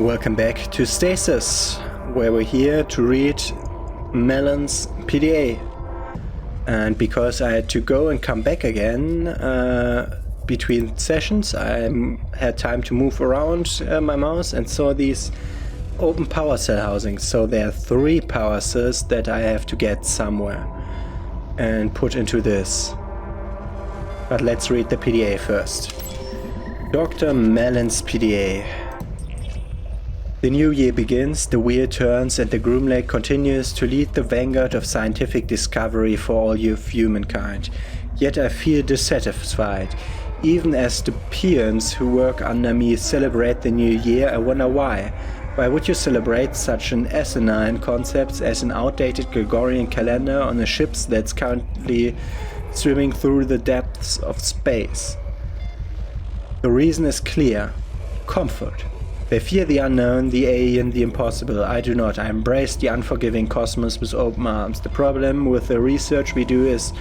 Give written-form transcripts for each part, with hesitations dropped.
Welcome back to Stasis, where we're here to read Melon's PDA. And because I had to go and come back again between sessions, I had time to move around my mouse and saw these open power cell housings. So there are 3 power cells that I have to get somewhere and put into this. But let's read the PDA first. Dr. Melon's PDA. The new year begins, the wheel turns, and the Groomlake continues to lead the vanguard of scientific discovery for all of humankind. Yet I feel dissatisfied. Even as the peons who work under me celebrate the new year, I wonder why. Why would you celebrate such an asinine concept as an outdated Gregorian calendar on a ship that's currently swimming through the depths of space? The reason is clear. Comfort. They fear the unknown, the alien, the impossible. I do not. I embrace the unforgiving cosmos with open arms. The problem with the research we do is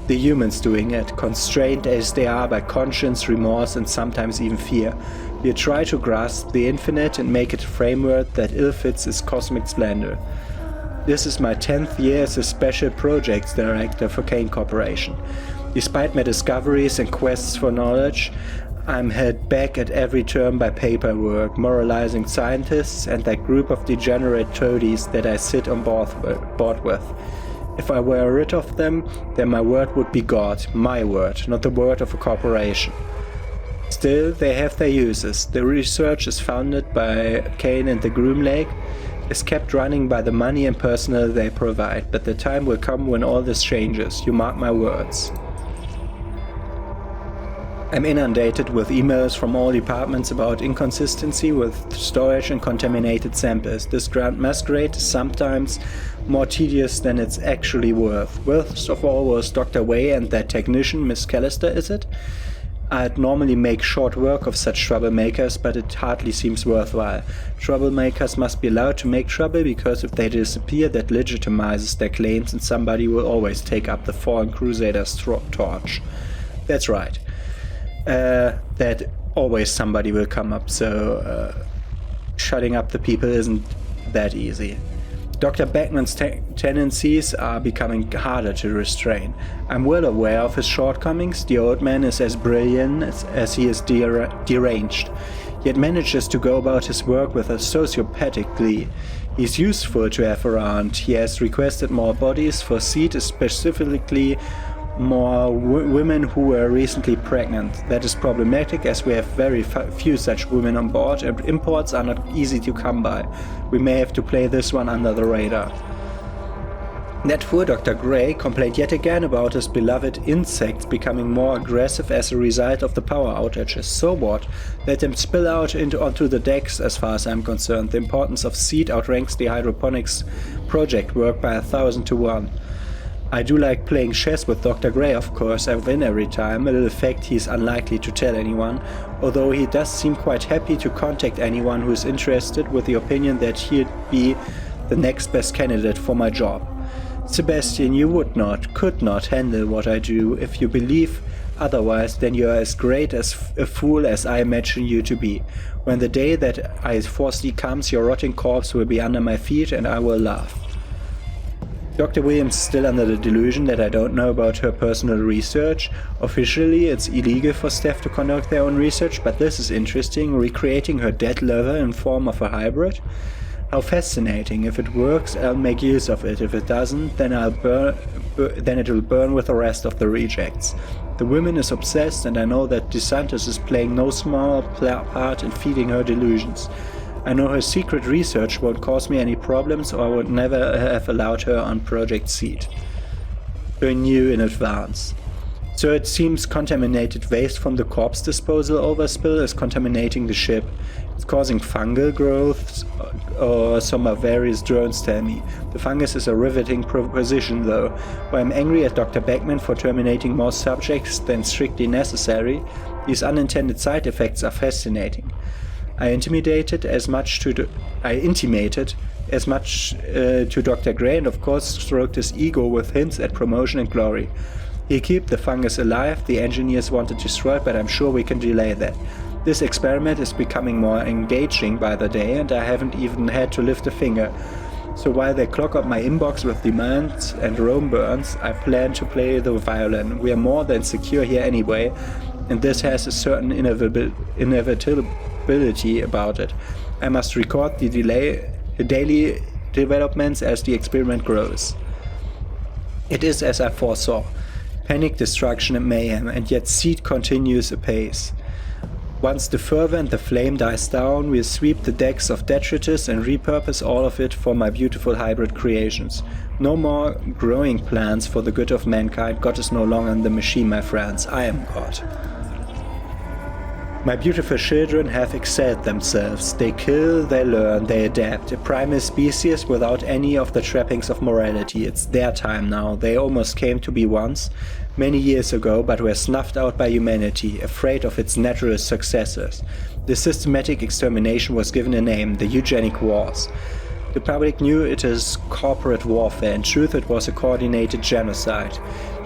the humans doing it, constrained as they are by conscience, remorse, and sometimes even fear. We try to grasp the infinite and make it a framework that ill-fits its cosmic splendor. This is my 10th year as a special projects director for Kane Corporation. Despite my discoveries and quests for knowledge, I'm held back at every turn by paperwork, moralizing scientists, and that group of degenerate toadies that I sit on board with. If I were rid of them, then my word would be God, my word, not the word of a corporation. Still, they have their uses. The research is funded by Kane and the Groomlake, is kept running by the money and personnel they provide, but the time will come when all this changes, you mark my words. I'm inundated with emails from all departments about inconsistency with storage and contaminated samples. This grand masquerade is sometimes more tedious than it's actually worth. Worst of all was Dr. Way and that technician, Miss Callister, is it? I'd normally make short work of such troublemakers, but it hardly seems worthwhile. Troublemakers must be allowed to make trouble, because if they disappear, that legitimizes their claims and somebody will always take up the fallen crusader's torch. That's right. That always somebody will come up, so shutting up the people isn't that easy. Dr. Beckman's tendencies are becoming harder to restrain. I'm well aware of his shortcomings. The old man is as brilliant as he is deranged, yet manages to go about his work with a sociopathic glee. He's useful to have around. He has requested more bodies for seed, specifically more women who were recently pregnant. That is problematic, as we have very few such women on board, and imports are not easy to come by. We may have to play this one under the radar. That fool Dr. Gray complained yet again about his beloved insects becoming more aggressive as a result of the power outages. So what? Let them spill out onto the decks. As far as I'm concerned, the importance of seed outranks the hydroponics project work by 1,000 to 1. I do like playing chess with Dr. Gray, of course. I win every time, a little fact he's unlikely to tell anyone, although he does seem quite happy to contact anyone who is interested with the opinion that he'd be the next best candidate for my job. Sebastian, you could not handle what I do. If you believe otherwise, then you are as great as a fool as I imagine you to be. When the day that I foresee comes, your rotting corpse will be under my feet and I will laugh. Dr. Williams is still under the delusion that I don't know about her personal research. Officially, it's illegal for staff to conduct their own research, but this is interesting, recreating her dead lover in form of a hybrid. How fascinating. If it works, I'll make use of it. If it doesn't, then it will burn with the rest of the rejects. The woman is obsessed, and I know that DeSantis is playing no small part in feeding her delusions. I know her secret research won't cause me any problems, or I would never have allowed her on Project Seed. I knew in advance. So it seems contaminated waste from the corpse disposal overspill is contaminating the ship. It's causing fungal growth, or so my various drones tell me. The fungus is a riveting proposition though. While I'm angry at Dr. Beckman for terminating more subjects than strictly necessary, these unintended side effects are fascinating. I intimated as much to Dr. Gray, and of course stroked his ego with hints at promotion and glory. He'll keep the fungus alive. The engineers want it destroyed, but I'm sure we can delay that. This experiment is becoming more engaging by the day, and I haven't even had to lift a finger. So while they clog up my inbox with demands and Rome burns, I plan to play the violin. We are more than secure here anyway, and this has a certain inevitability about it. I must record the daily developments as the experiment grows. It is as I foresaw. Panic, destruction and mayhem, and yet seed continues apace. Once the fervor and the flame dies down, we'll sweep the decks of detritus and repurpose all of it for my beautiful hybrid creations. No more growing plants for the good of mankind. God is no longer in the machine, my friends. I am God. My beautiful children have excelled themselves. They kill, they learn, they adapt. A primal species without any of the trappings of morality. It's their time now. They almost came to be once, many years ago, but were snuffed out by humanity, afraid of its natural successors. The systematic extermination was given a name, the eugenic wars. The public knew it as corporate warfare. In truth, it was a coordinated genocide.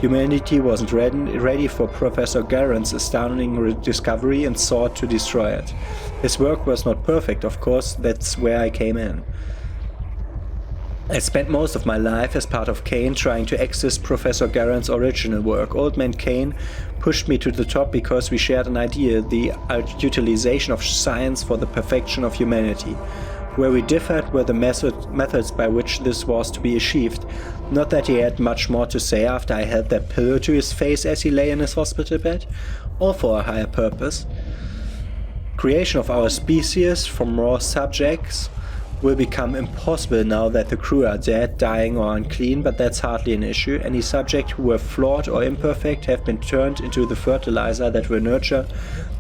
Humanity wasn't ready for Professor Garant's astounding discovery and sought to destroy it. His work was not perfect, of course, that's where I came in. I spent most of my life as part of Kane trying to access Professor Garant's original work. Old Man Kane pushed me to the top because we shared an idea, the utilization of science for the perfection of humanity. Where we differed were the methods by which this was to be achieved. Not that he had much more to say after I held that pillow to his face as he lay in his hospital bed, all for a higher purpose. Creation of our species from raw subjects will become impossible now that the crew are dead, dying or unclean, but that's hardly an issue. Any subject who were flawed or imperfect have been turned into the fertilizer that will nurture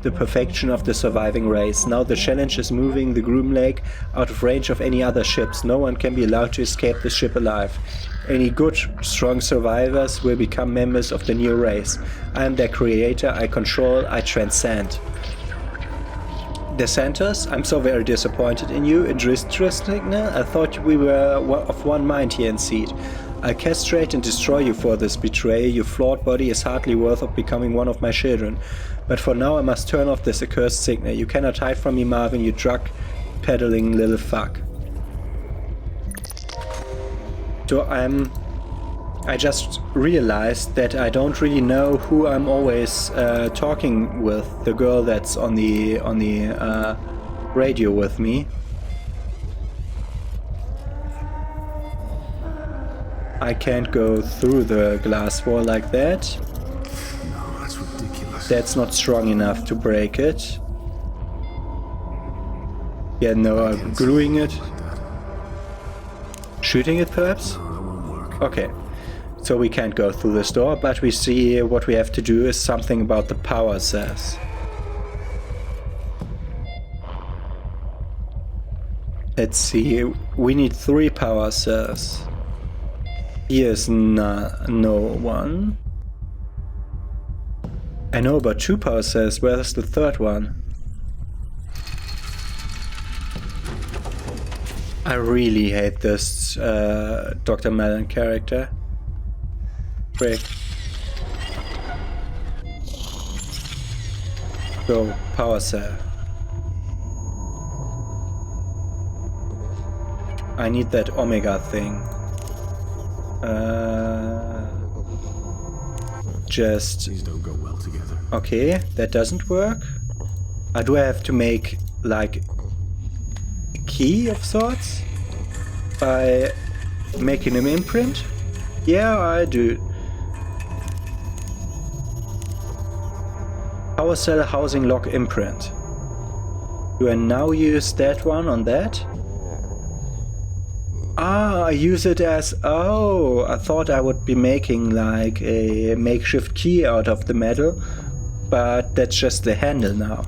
the perfection of the surviving race. Now the challenge is moving the Groomlake out of range of any other ships. No one can be allowed to escape the ship alive. Any good, strong survivors will become members of the new race. I am their creator, I control, I transcend. Dissenters, I'm so very disappointed in you. Interesting, I thought we were of one mind here in Seed. I'll castrate and destroy you for this betrayal. Your flawed body is hardly worth of becoming one of my children. But for now I must turn off this accursed signal. You cannot hide from me, Marvin, you drug-peddling little fuck. So I just realized that I don't really know who I'm always talking with. The girl that's on the radio with me. I can't go through the glass wall like that. No, that's ridiculous. That's not strong enough to break it. Yeah, no, I'm gluing it. Shooting it, perhaps? No, that won't work. Okay. So we can't go through this door, but we see what we have to do is something about the power cells. Let's see, we need 3 power cells. Here's no one. I know about 2 power cells, where's the 3rd one? I really hate this Dr. Mellon character. Break. Go, power cell. I need that omega thing. These don't go well together. Okay, that doesn't work. Do I have to make like a key of sorts by making an imprint? Yeah, I do. Power cell housing lock imprint. Do I now use that one on that? Ah, I use it as... Oh, I thought I would be making like a makeshift key out of the metal, but that's just the handle now.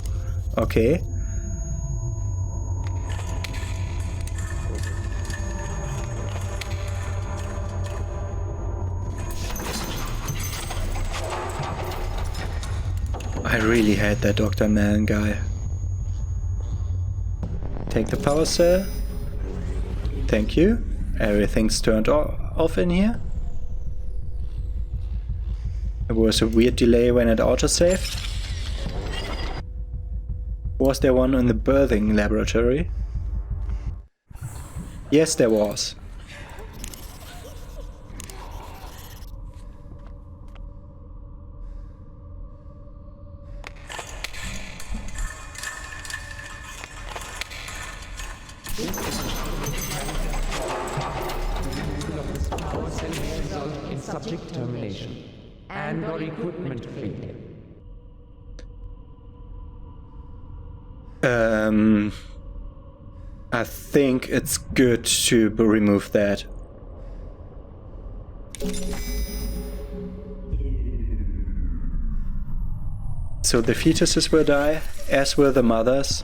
Okay. I really hate that Dr. Man guy. Take the power cell. Thank you. Everything's turned off in here. There was a weird delay when it autosaved. Was there one in the birthing laboratory? Yes, there was. In subject termination and/or equipment failure. I think it's good to remove that. So the fetuses will die, as will the mothers.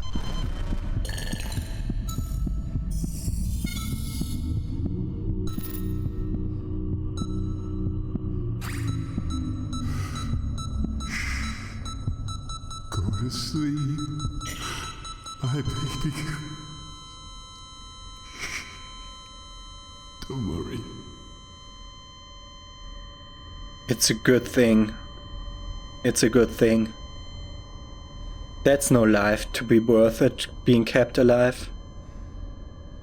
Go to sleep. My baby. Don't worry. It's a good thing. It's a good thing. That's no life to be worth it, being kept alive.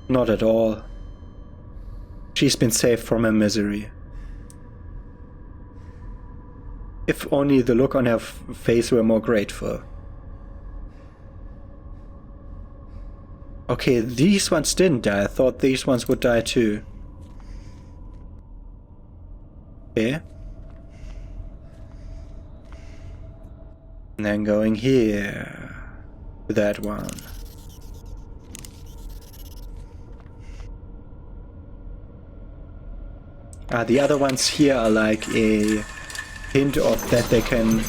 Not at all. She's been saved from her misery. If only the look on her face were more grateful. Okay, these ones didn't die. I thought these ones would die too. Okay. And then going here. To that one. The other ones here are like a hint of that they can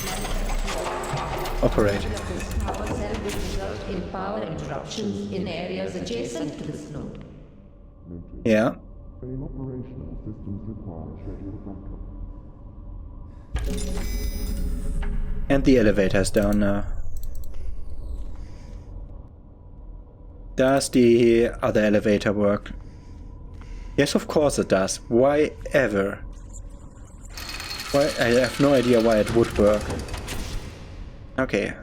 operate. This power cell will result in power interruptions in areas adjacent to this node. Yeah. Fail operational systems require scheduled backup. And the elevator's down now. Does the other elevator work? Yes, of course it does. Why ever? Why? I have no idea why it would work. Okay.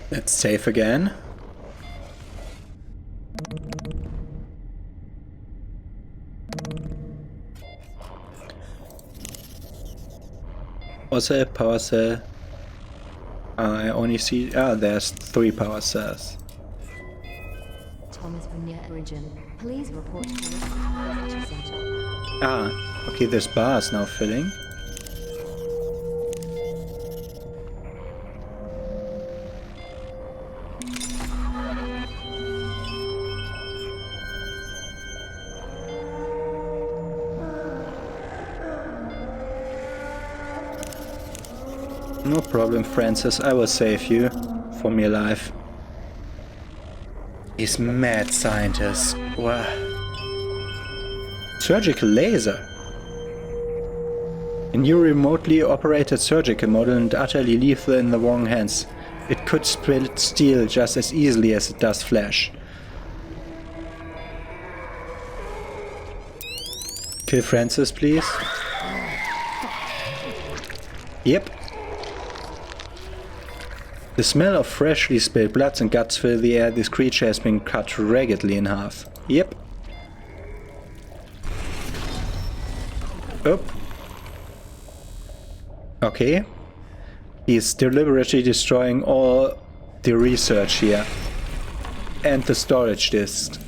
Let's save again. Power cell. I only see... there's 3 power cells. Thomas from near origin. Please report to the center. Okay, this bar is now filling. No problem, Francis. I will save you from your life. These mad scientists. Wow. Surgical laser. A new remotely operated surgical model and utterly lethal in the wrong hands. It could split steel just as easily as it does flesh. Kill Francis, please. Yep. The smell of freshly spilled blood and guts fill the air. This creature has been cut raggedly in half. Yep. Oh. Okay. He's deliberately destroying all the research here. And the storage disk.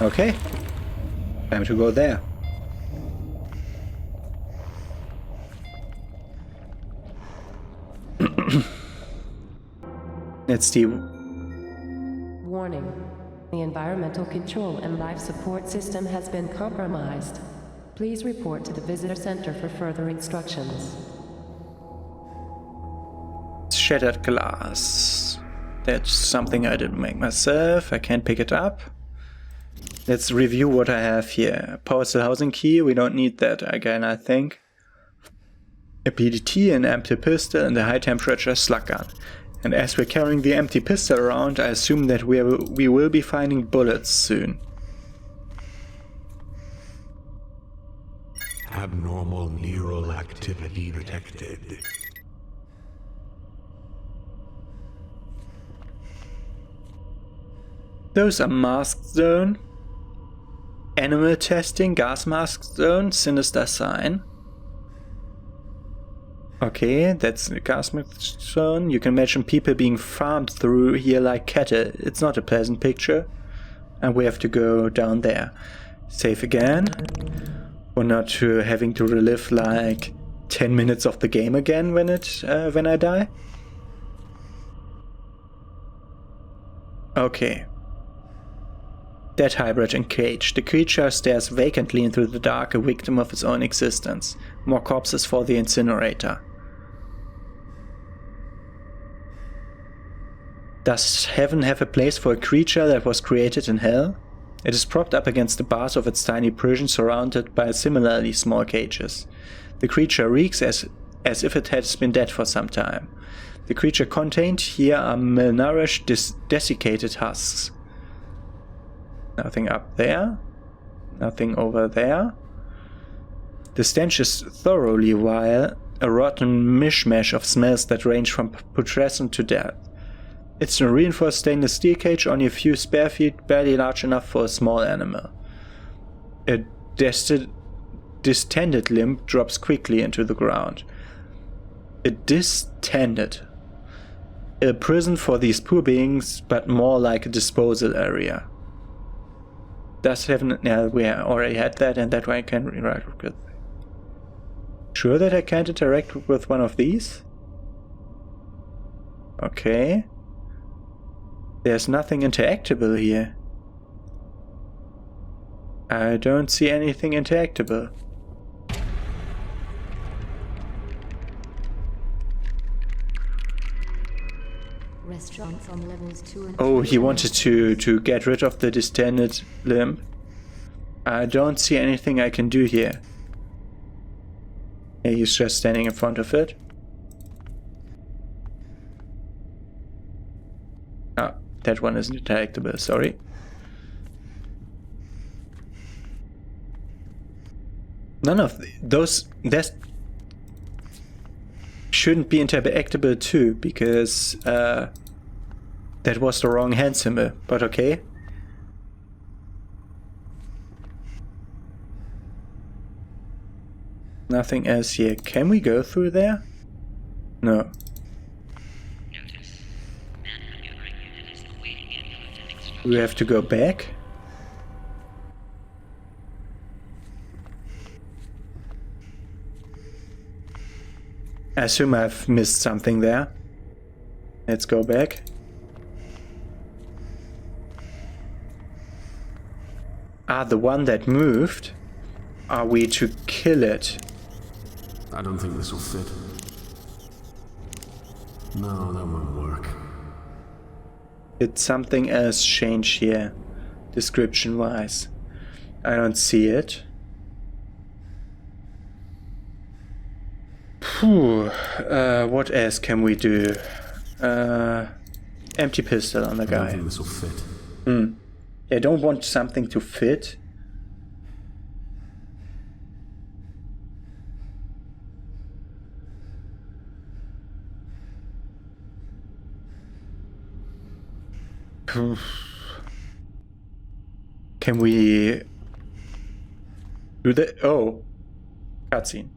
Okay. Time to go there. Let's see. Warning. The environmental control and life support system has been compromised. Please report to the visitor center for further instructions. Shattered glass. That's something I didn't make myself. I can't pick it up. Let's review what I have here. Power cell housing key. We don't need that again, I think. A PDT, an empty pistol, and a high temperature slug gun. And as we're carrying the empty pistol around, I assume that we will be finding bullets soon. Abnormal neural activity detected. Those are mask zone, animal testing, gas mask zone, sinister sign. Okay, that's the gas mask zone. You can imagine people being farmed through here like cattle. It's not a pleasant picture. And we have to go down there. Save again. Or not having to relive like 10 minutes of the game again when I die. Okay. Dead hybrid and cage. The creature stares vacantly into the dark, a victim of its own existence. More corpses for the incinerator. Does heaven have a place for a creature that was created in hell? It is propped up against the bars of its tiny prison, surrounded by similarly small cages. The creature reeks as if it has been dead for some time. The creature contained here are malnourished, desiccated husks. Nothing up there. Nothing over there. The stench is thoroughly vile, a rotten mishmash of smells that range from putrescent to death. It's a reinforced stainless steel cage, only a few spare feet, barely large enough for a small animal. A distended limb drops quickly into the ground. A distended. A prison for these poor beings, but more like a disposal area. Does heaven... Yeah, we already had that, and that way I can interact with... Sure that I can't interact with one of these? Okay. There's nothing interactable here. I don't see anything interactable. Restaurants on levels 2 and Oh, 3 he are wanted to get rid of the distended limb. I don't see anything I can do here. Yeah, he's just standing in front of it. Ah, that one isn't interactable, sorry. None of those... That shouldn't be interactable too, because that was the wrong hand symbol, but okay. Nothing else here. Can we go through there? No. We have to go back? I assume I've missed something there. Let's go back. Ah, the one that moved. Are we to kill it? I don't think this will fit. No, that won't work. Did something else change here, description-wise? I don't see it. Phew, what else can we do? Empty pistol on the I don't guy. think this will fit. I don't want something to fit. Can we do that? Oh, cutscene.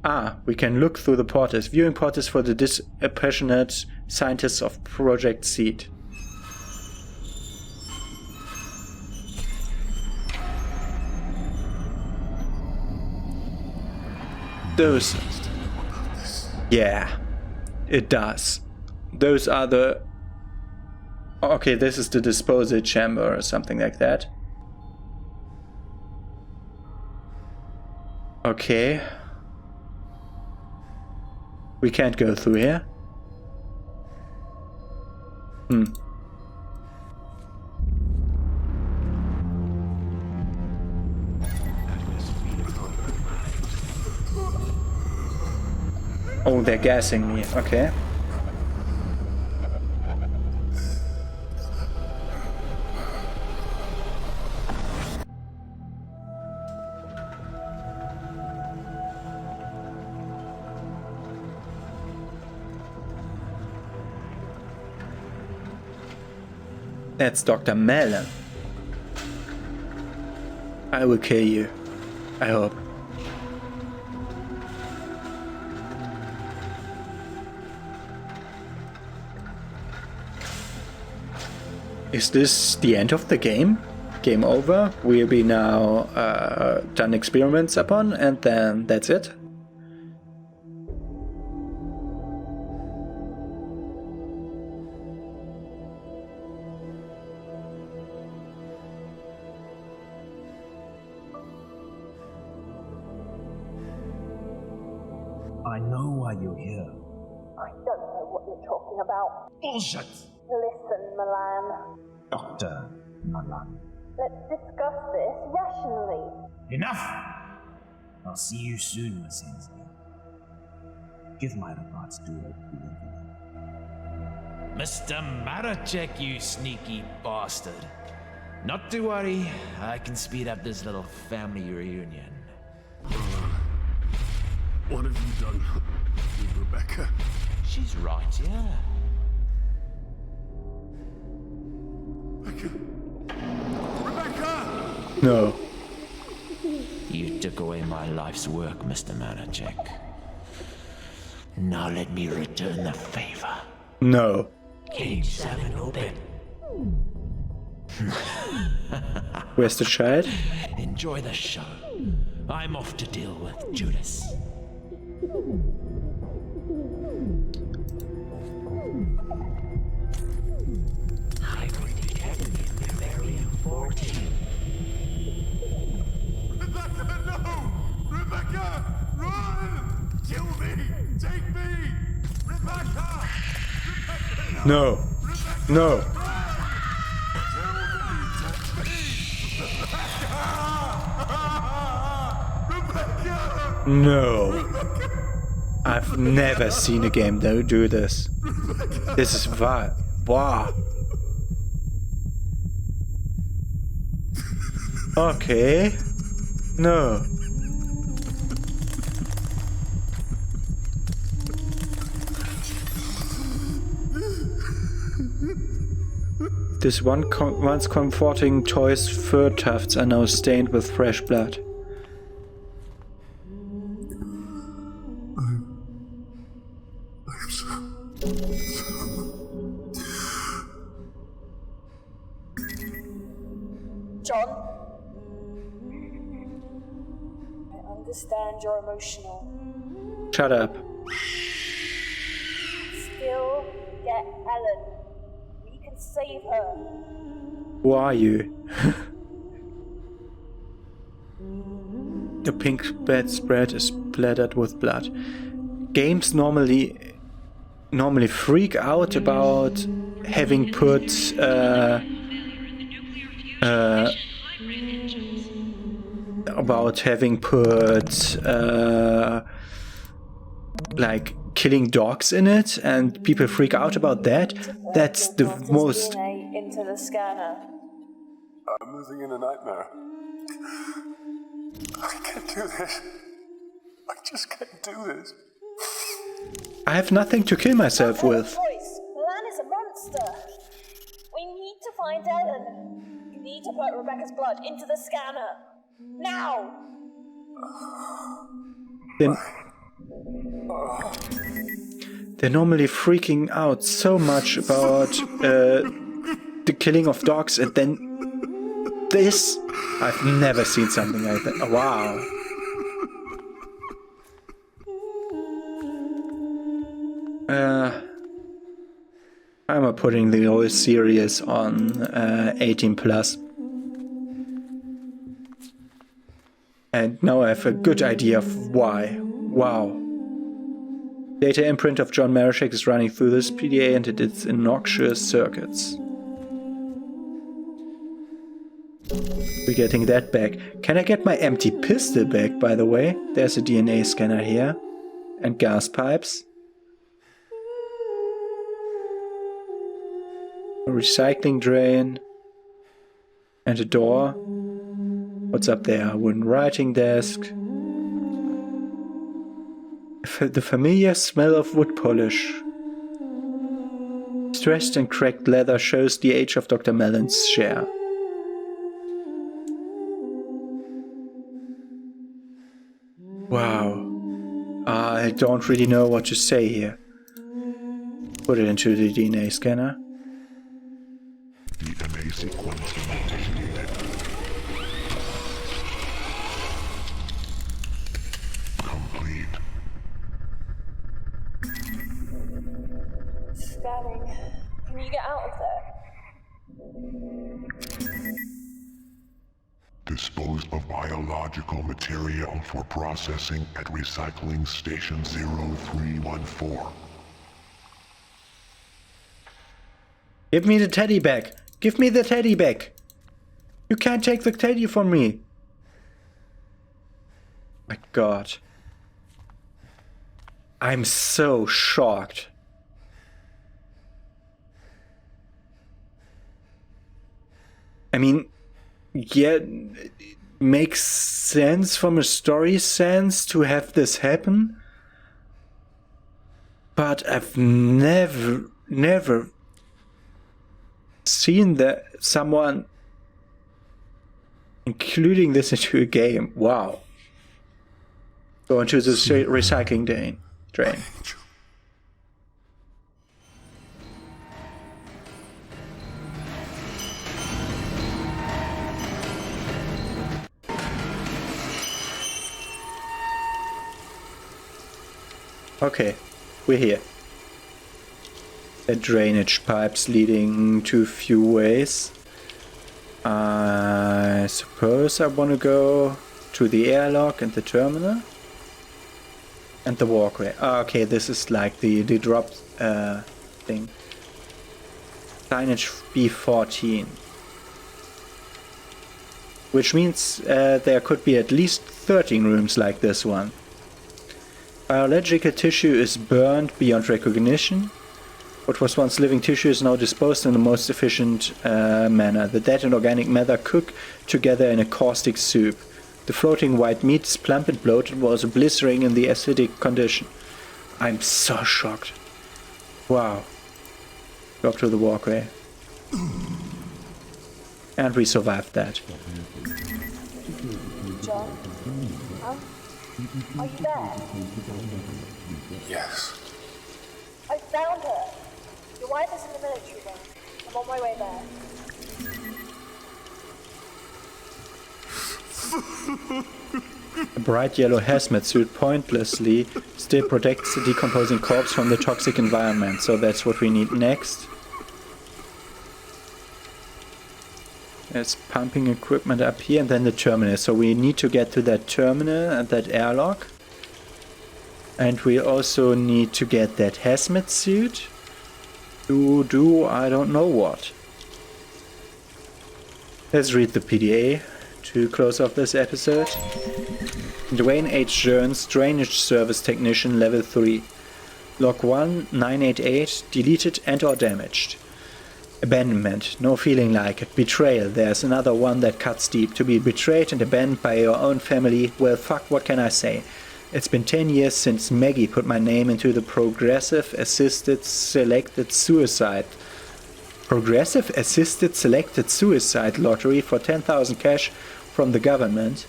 Ah, we can look through the portals. Viewing portals for the dispassionate scientists of Project Seed. Those... Yeah, it does. Those are the... Okay, this is the disposal chamber or something like that. Okay. We can't go through here. Oh, they're gassing me. Okay. That's Dr. Melon. I will kill you. I hope. Is this the end of the game? Game over? We'll be now done experiments upon, and then that's it? I know why you're here. I don't know what you're talking about. Bullshit! Listen, Milan. Dr. Malan. Let's discuss this rationally. Enough! I'll see you soon, Miss Ainsley. Give my regards to her. Mr. Maracheck, you sneaky bastard. Not to worry, I can speed up this little family reunion. What have you done with Rebecca? She's right, yeah. Rebecca! No. You took away my life's work, Mr. Maracheck. Now let me return the favor. No. Cage 7 open. Where's the child? Enjoy the show. I'm off to deal with Judas. I will detect the variant 14. Rebecca, no! Rebecca! Run! Kill me! Take me! Rebecca! Rebecca, No. No. No. I've never seen a game that do this. This is wild. Wow. Okay. No. This once comforting toy's fur tufts are now stained with fresh blood. John? I understand you're emotional. Shut up. Still get Ellen. We can save her. Who are you? The pink bedspread is splattered with blood. Games normally freak out about having put like killing dogs in it, and people freak out about that. That's the most. DNA into the scanner. I'm living in a nightmare. I can't do this. I just can't do this. I have nothing to kill myself with. Voice. Milan is a monster. We need to find Ellen. You need to put Rebecca's blood into the scanner. Now! They're normally freaking out so much about the killing of dogs, and then this. I've never seen something like that. Wow. I'm putting the whole series on 18 plus. And now I have a good idea of why. Wow. Data imprint of John Maracheck is running through this PDA and its innocuous circuits. We're getting that back. Can I get my empty pistol back, by the way? There's a DNA scanner here. and gas pipes. A recycling drain. And a door. What's up there? A wooden writing desk. The familiar smell of wood polish. Stressed and cracked leather shows the age of Dr. Mellon's chair. Wow. I don't really know what to say here. Put it into the DNA scanner. DNA sequence initiated. Complete. Scanning. Can you get out of there? Dispose of biological material for processing at recycling station 0314. Give me the teddy back! Give me the teddy back! You can't take the teddy from me! My God. I'm so shocked. I mean, yeah, it makes sense from a story sense to have this happen, but I've never seen that someone including this into a game. Wow. Go into the recycling drain. Okay, we're here. The drainage pipes leading to a few ways. I suppose I want to go to the airlock and the terminal. And the walkway. Okay, this is like the drop thing. Signage B14. Which means there could be at least 13 rooms like this one. Biological tissue is burned beyond recognition. What was once living tissue is now disposed in the most efficient manner. The dead and organic matter cook together in a caustic soup. The floating white meat is plump and bloated, was blistering in the acidic condition. I'm so shocked. Wow. Go up to the walkway. And we survived that. John? Huh? Are you there? Yes. I found her. Your wife is in the military wing. I'm on my way there. A bright yellow hazmat suit pointlessly still protects the decomposing corpse from the toxic environment, so that's what we need next. There's pumping equipment up here and then the terminal. So we need to get to that terminal and that airlock. And we also need to get that hazmat suit to do I don't know what. Let's read the PDA to close off this episode. Dwayne H. Jones, Drainage Service Technician, Level 3. Log 1988, deleted and or damaged. Abandonment, no feeling like it. Betrayal, there's another one that cuts deep. To be betrayed and abandoned by your own family, well fuck, what can I say? It's been 10 years since Maggie put my name into the Progressive Assisted Selected Suicide lottery for 10,000 cash from the government.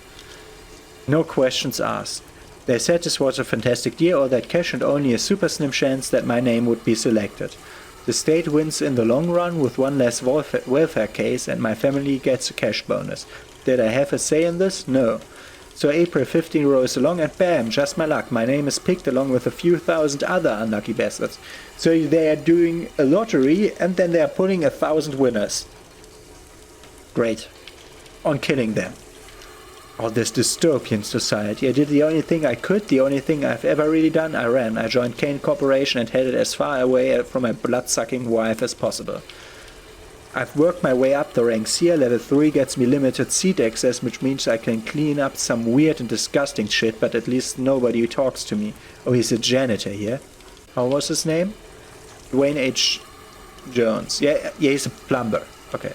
No questions asked. They said this was a fantastic deal, all that cash and only a super slim chance that my name would be selected. The state wins in the long run with one less welfare case and my family gets a cash bonus. Did I have a say in this? No. So April 15 rolls along and bam, just my luck. My name is picked along with a few thousand other unlucky bastards. So they are doing a lottery and then they are pulling 1,000 winners. Great. On killing them. Oh, this dystopian society. I did the only thing I could, the only thing I've ever really done. I ran. I joined Kane Corporation and headed as far away from my blood-sucking wife as possible. I've worked my way up the ranks here. Level 3 gets me limited seat access, which means I can clean up some weird and disgusting shit, but at least nobody talks to me. Oh, he's a janitor here. How was his name? Dwayne H. Jones. Yeah, he's a plumber. Okay.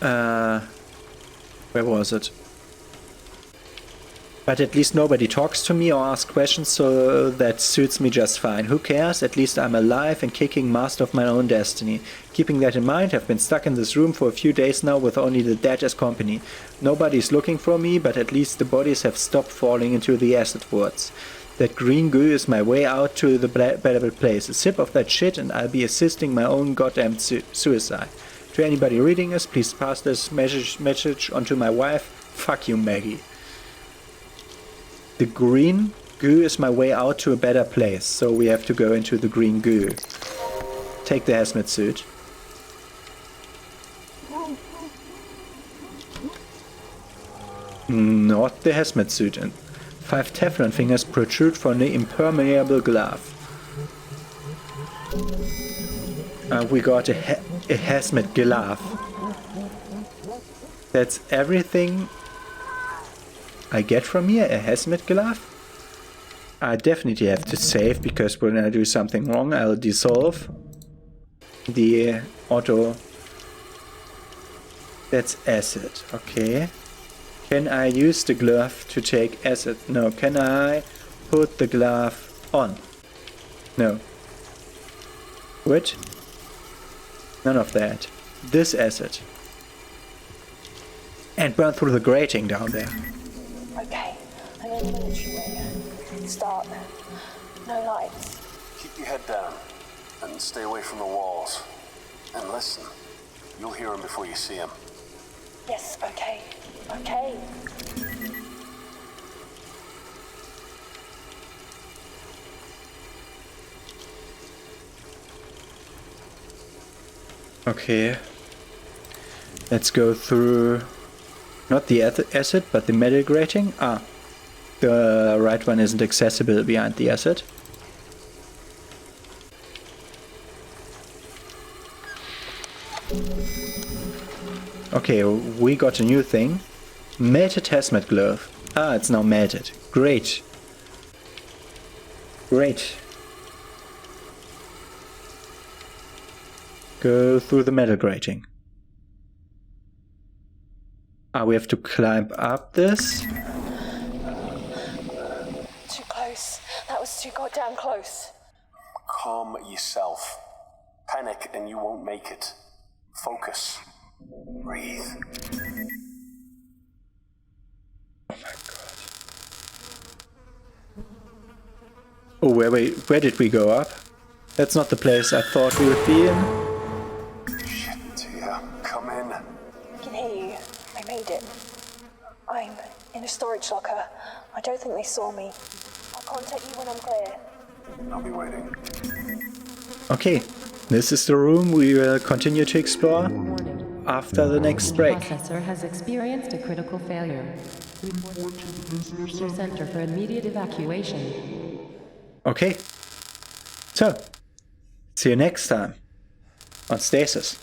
Where was it? But at least nobody talks to me or asks questions, so that suits me just fine. Who cares? At least I'm alive and kicking, master of my own destiny. Keeping that in mind, I've been stuck in this room for a few days now with only the dead as company. Nobody's looking for me, but at least the bodies have stopped falling into the acid wards. That green goo is my way out to the better place. A sip of that shit and I'll be assisting my own goddamn suicide. To anybody reading this, please pass this message on to my wife. Fuck you, Maggie. The green goo is my way out to a better place, so we have to go into the green goo. Take the hazmat suit. Not the hazmat suit. And 5 Teflon fingers protrude from the impermeable glove. We got a hazmat glove. That's everything I get from here, a hazmat glove. I definitely have to save, because when I do something wrong, I'll dissolve the auto. That's acid, okay. Can I use the glove to take acid? No. Can I put the glove on? No. What? None of that. This acid. And burn through the grating down there. Okay, I'm in the military wing. It's dark. No lights. Keep your head down and stay away from the walls. And listen, you'll hear him before you see him. Yes, okay. Okay. Okay. Let's go through not the acid, but the metal grating. Ah, the right one isn't accessible behind the acid. Okay, we got a new thing. Melted hazmat glove. Ah, it's now melted. Great. Great. Go through the metal grating. Ah, we have to climb up this. Too close. That was too goddamn close. Calm yourself. Panic and you won't make it. Focus. Breathe. Oh my god. Oh, where did we go up? That's not the place I thought we would be in. Shit, yeah. Come in. I can hear you. I made it. I'm in a storage locker. I don't think they saw me. I'll contact you when I'm clear. I'll be waiting. Okay, this is the room we will continue to explore after the next break. Processor has experienced a critical failure. Report to the visitor center for immediate evacuation. Okay, so see you next time on Stasis.